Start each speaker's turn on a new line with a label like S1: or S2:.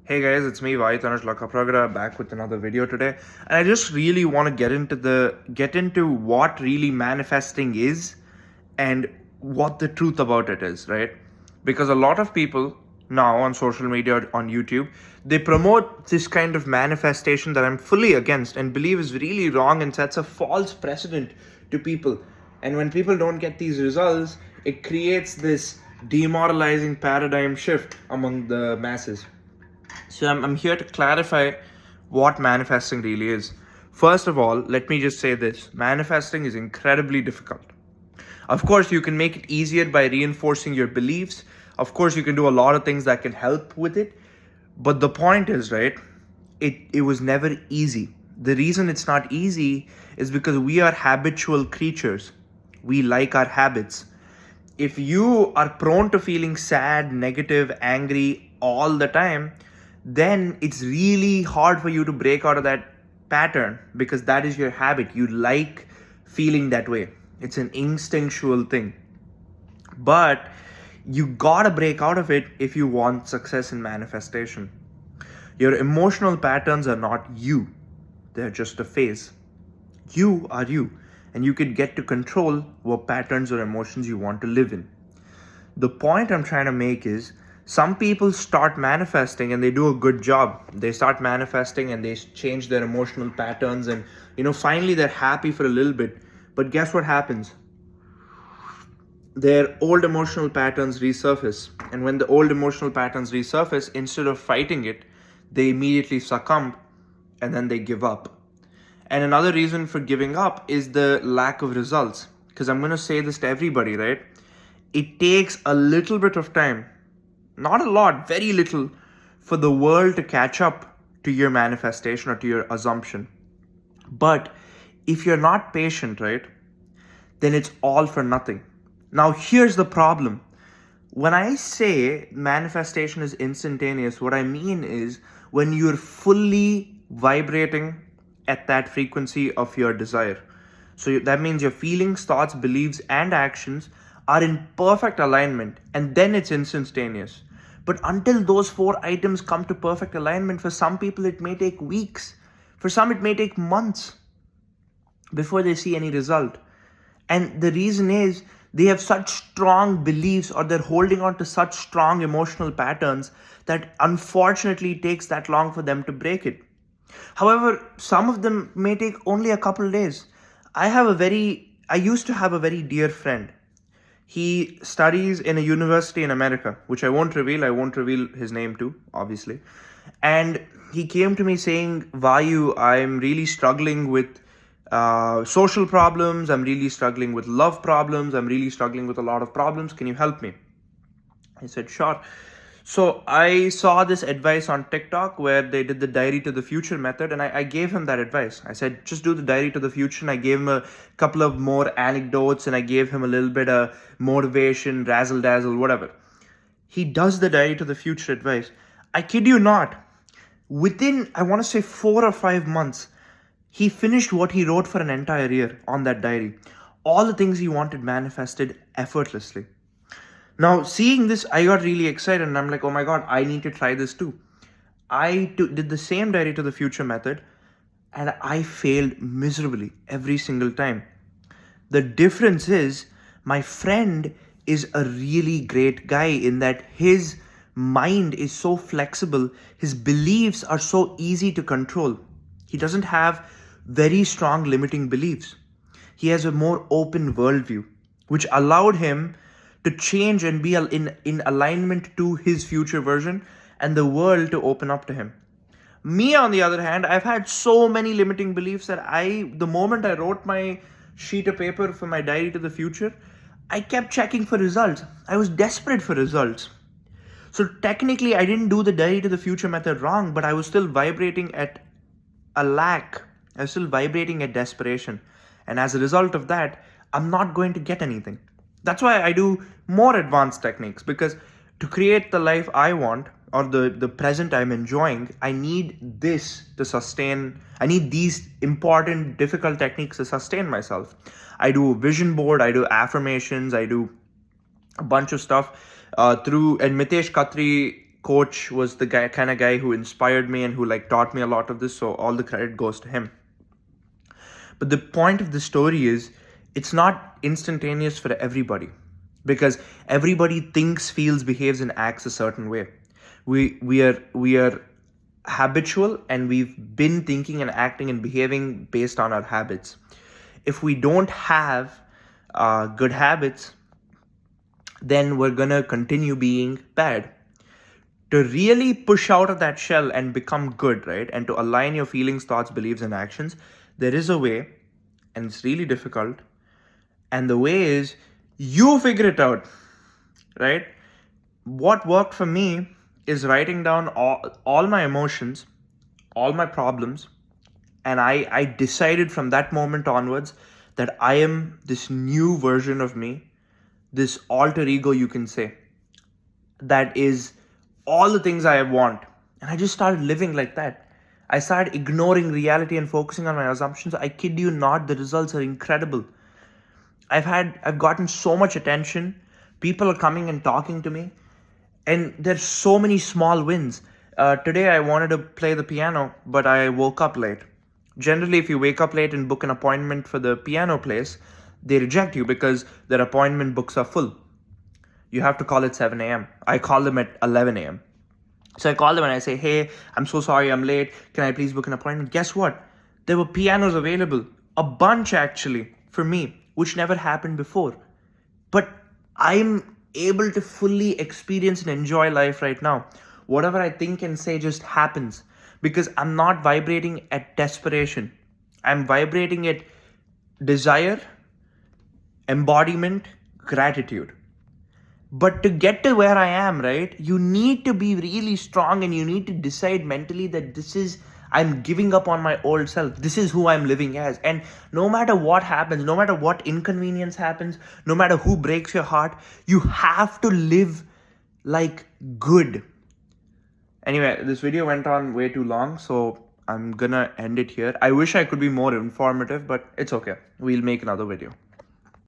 S1: Hey guys, it's me Vai Tanush Lakapragara back with another video today. And I just really want to get into what really manifesting is and what the truth about it is, right? Because a lot of people now on social media or on YouTube, they promote this kind of manifestation that I'm fully against and believe is really wrong and sets a false precedent to people. And when people don't get these results, it creates this demoralizing paradigm shift among the masses. So I'm here to clarify what manifesting really is. First of all, let me just say this: manifesting is incredibly difficult. Of course, you can make it easier by reinforcing your beliefs. Of course, you can do a lot of things that can help with it. But the point is, right, it was never easy. The reason it's not easy is because we are habitual creatures. We like our habits. If you are prone to feeling sad, negative, angry all the time, then it's really hard for you to break out of that pattern because that is your habit. You like feeling that way. It's an instinctual thing. But you gotta break out of it if you want success in manifestation. Your emotional patterns are not you, they're just a phase. You are you, and you can get to control what patterns or emotions you want to live in. The point I'm trying to make is some people start manifesting and they do a good job. They start manifesting and they change their emotional patterns, and finally they're happy for a little bit. But guess what happens? Their old emotional patterns resurface. And when the old emotional patterns resurface, instead of fighting it, they immediately succumb and then they give up. And another reason for giving up is the lack of results. Because I'm going to say this to everybody, right? It takes a little bit of time, not a lot, very little, for the world to catch up to your manifestation or to your assumption. But if you're not patient, right, then it's all for nothing. Now, here's the problem. When I say manifestation is instantaneous, what I mean is when you're fully vibrating at that frequency of your desire. So that means your feelings, thoughts, beliefs, and actions are in perfect alignment, and then it's instantaneous. But until those four items come to perfect alignment, for some people it may take weeks. For some it may take months before they see any result. And the reason is they have such strong beliefs or they're holding on to such strong emotional patterns that unfortunately it takes that long for them to break it. However, some of them may take only a couple days. I used to have a very dear friend. He studies in a university in America, which I won't reveal. I won't reveal his name too, obviously. And he came to me saying, Vayu, I'm really struggling with social problems. I'm really struggling with love problems. I'm really struggling with a lot of problems. Can you help me? I said, sure. So I saw this advice on TikTok where they did the diary to the future method, and I gave him that advice. I said, just do the diary to the future, and I gave him a couple of more anecdotes, and I gave him a little bit of motivation, razzle dazzle, whatever. He does the diary to the future advice. I kid you not. Within, I want to say 4 or 5 months, he finished what he wrote for an entire year on that diary. All the things he wanted manifested effortlessly. Now, seeing this, I got really excited and I'm like, oh my God, I need to try this too. Did the same diary to the future method and I failed miserably every single time. The difference is my friend is a really great guy in that his mind is so flexible, his beliefs are so easy to control. He doesn't have very strong limiting beliefs. He has a more open worldview, which allowed him to change and be in alignment to his future version and the world to open up to him. Me, on the other hand, I've had so many limiting beliefs that the moment I wrote my sheet of paper for my diary to the future, I kept checking for results. I was desperate for results. So technically, I didn't do the diary to the future method wrong, but I was still vibrating at a lack. I was still vibrating at desperation. And as a result of that, I'm not going to get anything. That's why I do more advanced techniques, because to create the life I want or the present I'm enjoying, I need this to sustain. I need these important, difficult techniques to sustain myself. I do a vision board, I do affirmations, I do a bunch of stuff and Mitesh Khatri coach was the kind of guy who inspired me and who like taught me a lot of this, so all the credit goes to him. But the point of the story is, it's not instantaneous for everybody, because everybody thinks, feels, behaves, and acts a certain way. We are habitual, and we've been thinking and acting and behaving based on our habits. If we don't have good habits, then we're gonna continue being bad. To really push out of that shell and become good, right? And to align your feelings, thoughts, beliefs, and actions, there is a way, and it's really difficult. And the way is, you figure it out, right? What worked for me is writing down all my emotions, all my problems, and I decided from that moment onwards that I am this new version of me, this alter ego, you can say, that is all the things I want. And I just started living like that. I started ignoring reality and focusing on my assumptions. I kid you not, the results are incredible. I've gotten so much attention. People are coming and talking to me, and there's so many small wins. Today I wanted to play the piano, but I woke up late. Generally, if you wake up late and book an appointment for the piano place, they reject you because their appointment books are full. You have to call at 7 a.m. I call them at 11 a.m. So I call them and I say, hey, I'm so sorry I'm late. Can I please book an appointment? Guess what? There were pianos available. A bunch actually for me, which never happened before. But I'm able to fully experience and enjoy life right now. Whatever I think and say just happens because I'm not vibrating at desperation. I'm vibrating at desire, embodiment, gratitude. But to get to where I am, right, you need to be really strong and you need to decide mentally that I'm giving up on my old self. This is who I'm living as. And no matter what happens, no matter what inconvenience happens, no matter who breaks your heart, you have to live like good. Anyway, this video went on way too long, so I'm gonna end it here. I wish I could be more informative, but it's okay. We'll make another video.